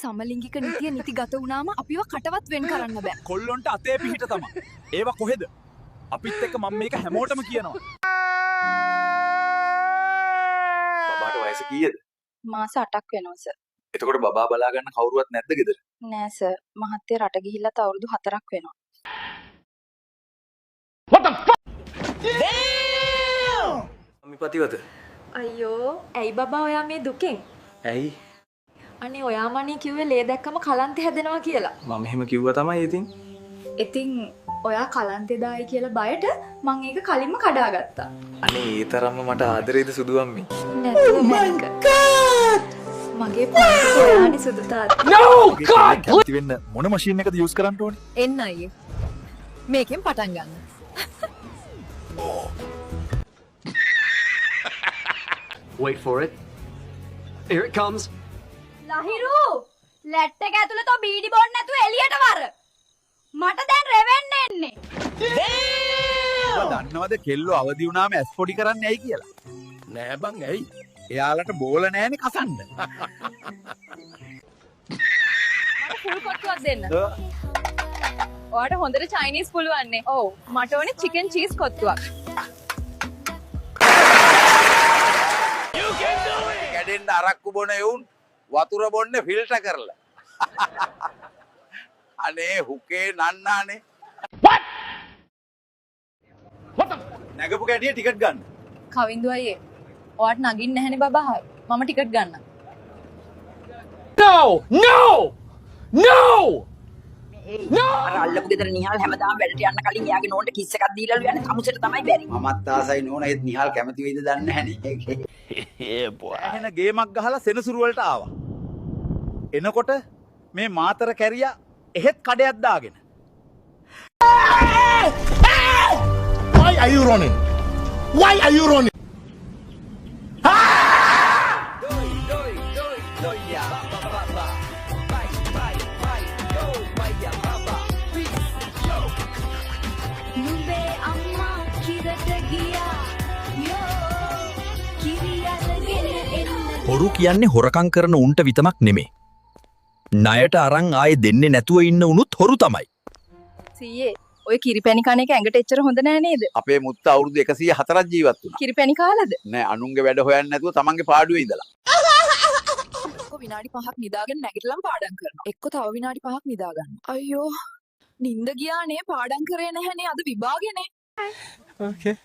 සමලිංගික නීතිය නිතිගත වුණාම අපිව කටවත් වෙන් කරන්න බෑ. කොල්ලොන්ට අතේ පිහිට තමයි. ඒවා කොහෙද? අපිත් එක්ක මම මේක හැමෝටම කියනවා. බබාට වයස කීයද? මාස 8ක් වෙනවා සර්. එතකොට බබා බලා ගන්න කවුරුවත් නැද්ද ගෙදර? නෑ සර්. මහත්තයා රට ගිහිල්ලත් අවුරුදු 4ක් වෙනවා. අම්මිපතිවත. අයියෝ ඇයි බබා ඔයා මේ දුකෙන්? ඇයි? අනේ ඔයාමනේ කිව්වේ ලේ දැක්කම කලන්තේ හැදෙනවා කියලා. මම එහෙම කිව්වා තමයි ඉතින්. ඉතින් ඔයා කලන්තේ දායි කියලා බයට මං ඒක කලින්ම කඩාගත්තා. අනේ ඒ තරම්ම මට ආදරේද සුදු අම්මි. නැතුව මැනික. මගේ පොඩි ඔයානේ සුදු තාත්තා. No god! කැමති වෙන්න මොන මැෂින් එකද යූස් කරන්න ඕනේ? එන්න අයියේ. මේකෙන් පටන් ගන්න. Wait for it. Here it comes. Lahiru ලැට් එක ඇතුළේ තෝ බීඩි බොන්න නැතුව එළියට වර. මට දැන් රෙවෙන්න එන්නේ. දන්නවද කෙල්ලෝ අවදි වුණාම ඇස් පොඩි කරන්නේ ඇයි කියලා? නෑ බං ඇයි? එයාලට බෝල නෑනේ කසන්න. මට ෆුල් කොට්ටුවක් දෙන්න. ඔයාට හොඳට චයිනීස් පුළුවන්නේ. ඔව්. මට ඕනේ චිකන් චීස් කොට්ටුවක්. කැඩෙන්න අරක්කු බොන එවුන් වතුර බොන්නේ ෆිල්ටර් කරලා. අනේ හුකේ නන්නානේ. නැගපු කැටිය ටිකට් ගන්න. කවින්දු අයියේ. ඔයාට නගින්න නැහැනේ බබා. මම ටිකට් ගන්නම්. No! No! No! අර අල්ලපු ගෙදර නිහාල් හැමදාම වැඩට යන්න කලින් එයාගේ නෝන්ට කිස් එකක් දීලාලු යන්නේ තමුසෙට තමයි බැරි. මමත් ආසයි නෝන ඒත් නිහාල් කැමති වෙයිද දන්නේ නැහනේ. එහෙන ගේමක් ගහලා සෙනසුරු වලට ආවා. එනකොට මේ මාතර කැරියා එහෙත් කඩයක් දාගෙන. Why are you running? Why are you running? නුඹේ අම්මා කිරට ගියා. යෝ කිරියල්ගෙන එන්න. හොරු කියන්නේ හොරකම් කරන උන්ට විතරක් නෙමේ. ණයට අරන් ආයේ දෙන්නේ නැතුව ඉන්න උනුත් හොරු තමයි. සීයේ ඔය කිරිපැණි කන එක ඇඟට එච්චර හොඳ නෑ නේද? අපේ මුත්ත අවුරුදු 104ක් ජීවත් වුණා. කිරිපැණි කාලද? නෑ අනුන්ගේ වැඩ හොයන්නේ නැතුව තමන්ගේ පාඩුවේ ඉඳලා. එක්ක විනාඩි 5ක් නිදාගෙන නැගිටලම පාඩම් කරනවා. එක්ක තව විනාඩි 5ක් නිදා ගන්නවා. අයියෝ නිින්ද ගියානේ පාඩම් කරේ නැහැනේ අද විභාගෙනේ. Okay.